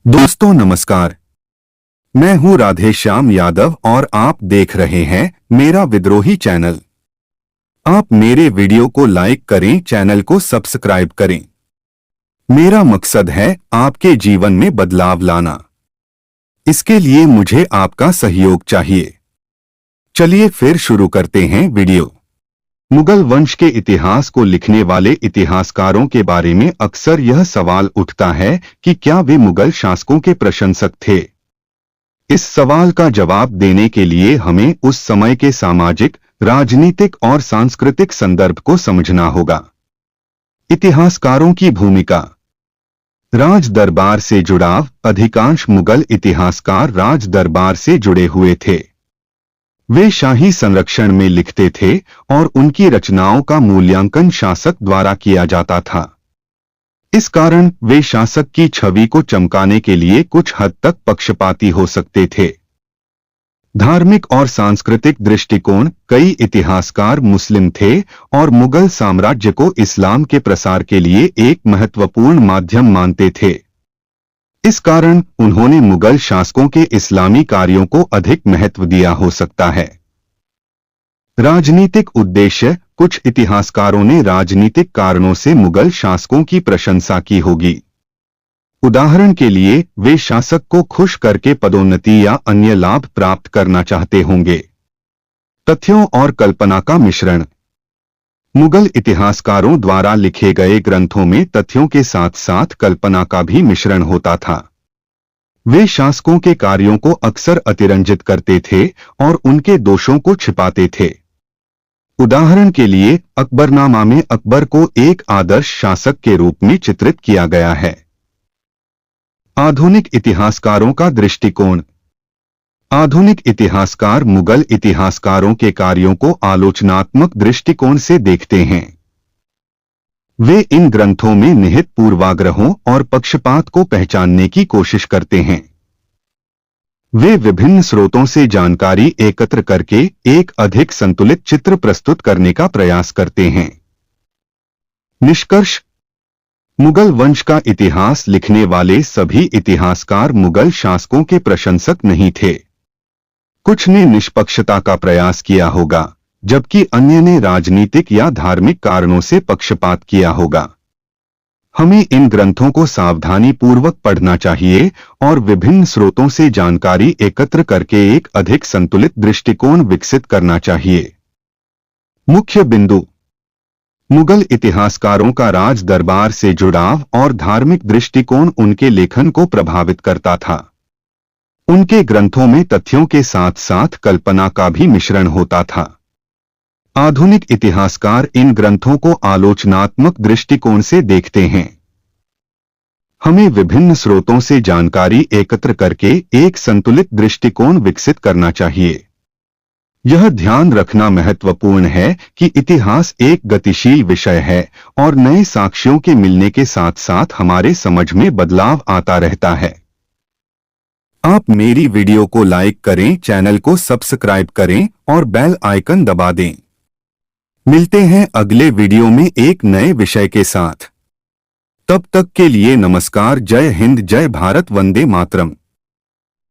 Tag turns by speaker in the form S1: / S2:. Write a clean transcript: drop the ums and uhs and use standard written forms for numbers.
S1: दोस्तों नमस्कार। मैं हूं राधेश्याम यादव और आप देख रहे हैं मेरा विद्रोही चैनल। आप मेरे वीडियो को लाइक करें, चैनल को सब्सक्राइब करें। मेरा मकसद है आपके जीवन में बदलाव लाना। इसके लिए मुझे आपका सहयोग चाहिए। चलिए फिर शुरू करते हैं वीडियो। मुगल वंश के इतिहास को लिखने वाले इतिहासकारों के बारे में अक्सर यह सवाल उठता है कि क्या वे मुगल शासकों के प्रशंसक थे। इस सवाल का जवाब देने के लिए हमें उस समय के सामाजिक, राजनीतिक और सांस्कृतिक संदर्भ को समझना होगा। इतिहासकारों की भूमिका। राज दरबार से जुड़ाव। अधिकांश मुगल इतिहासकार राज दरबार से जुड़े हुए थे। वे शाही संरक्षण में लिखते थे और उनकी रचनाओं का मूल्यांकन शासक द्वारा किया जाता था। इस कारण वे शासक की छवि को चमकाने के लिए कुछ हद तक पक्षपाती हो सकते थे। धार्मिक और सांस्कृतिक दृष्टिकोण। कई इतिहासकार मुस्लिम थे और मुगल साम्राज्य को इस्लाम के प्रसार के लिए एक महत्वपूर्ण माध्यम मानते थे। इस कारण उन्होंने मुगल शासकों के इस्लामी कार्यों को अधिक महत्व दिया हो सकता है। राजनीतिक उद्देश्य। कुछ इतिहासकारों ने राजनीतिक कारणों से मुगल शासकों की प्रशंसा की होगी। उदाहरण के लिए वे शासक को खुश करके पदोन्नति या अन्य लाभ प्राप्त करना चाहते होंगे। तथ्यों और कल्पना का मिश्रण। मुगल इतिहासकारों द्वारा लिखे गए ग्रंथों में तथ्यों के साथ साथ कल्पना का भी मिश्रण होता था। वे शासकों के कार्यों को अक्सर अतिरंजित करते थे और उनके दोषों को छिपाते थे। उदाहरण के लिए अकबरनामा में अकबर को एक आदर्श शासक के रूप में चित्रित किया गया है। आधुनिक इतिहासकारों का दृष्टिकोण। आधुनिक इतिहासकार मुगल इतिहासकारों के कार्यों को आलोचनात्मक दृष्टिकोण से देखते हैं। वे इन ग्रंथों में निहित पूर्वाग्रहों और पक्षपात को पहचानने की कोशिश करते हैं। वे विभिन्न स्रोतों से जानकारी एकत्र करके एक अधिक संतुलित चित्र प्रस्तुत करने का प्रयास करते हैं। निष्कर्ष। मुगल वंश का इतिहास लिखने वाले सभी इतिहासकार मुगल शासकों के प्रशंसक नहीं थे। कुछ ने निष्पक्षता का प्रयास किया होगा, जबकि अन्य ने राजनीतिक या धार्मिक कारणों से पक्षपात किया होगा। हमें इन ग्रंथों को सावधानी पूर्वक पढ़ना चाहिए और विभिन्न स्रोतों से जानकारी एकत्र करके एक अधिक संतुलित दृष्टिकोण विकसित करना चाहिए। मुख्य बिंदु। मुगल इतिहासकारों का राज दरबार से जुड़ाव और धार्मिक दृष्टिकोण उनके लेखन को प्रभावित करता था। उनके ग्रंथों में तथ्यों के साथ साथ कल्पना का भी मिश्रण होता था। आधुनिक इतिहासकार इन ग्रंथों को आलोचनात्मक दृष्टिकोण से देखते हैं। हमें विभिन्न स्रोतों से जानकारी एकत्र करके एक संतुलित दृष्टिकोण विकसित करना चाहिए। यह ध्यान रखना महत्वपूर्ण है कि इतिहास एक गतिशील विषय है और नए साक्ष्यों के मिलने के साथ साथ हमारे समझ में बदलाव आता रहता है। आप मेरी वीडियो को लाइक करें, चैनल को सब्सक्राइब करें और बेल आइकन दबा दें। मिलते हैं अगले वीडियो में एक नए विषय के साथ। तब तक के लिए नमस्कार। जय हिंद, जय भारत, वंदे मातरम।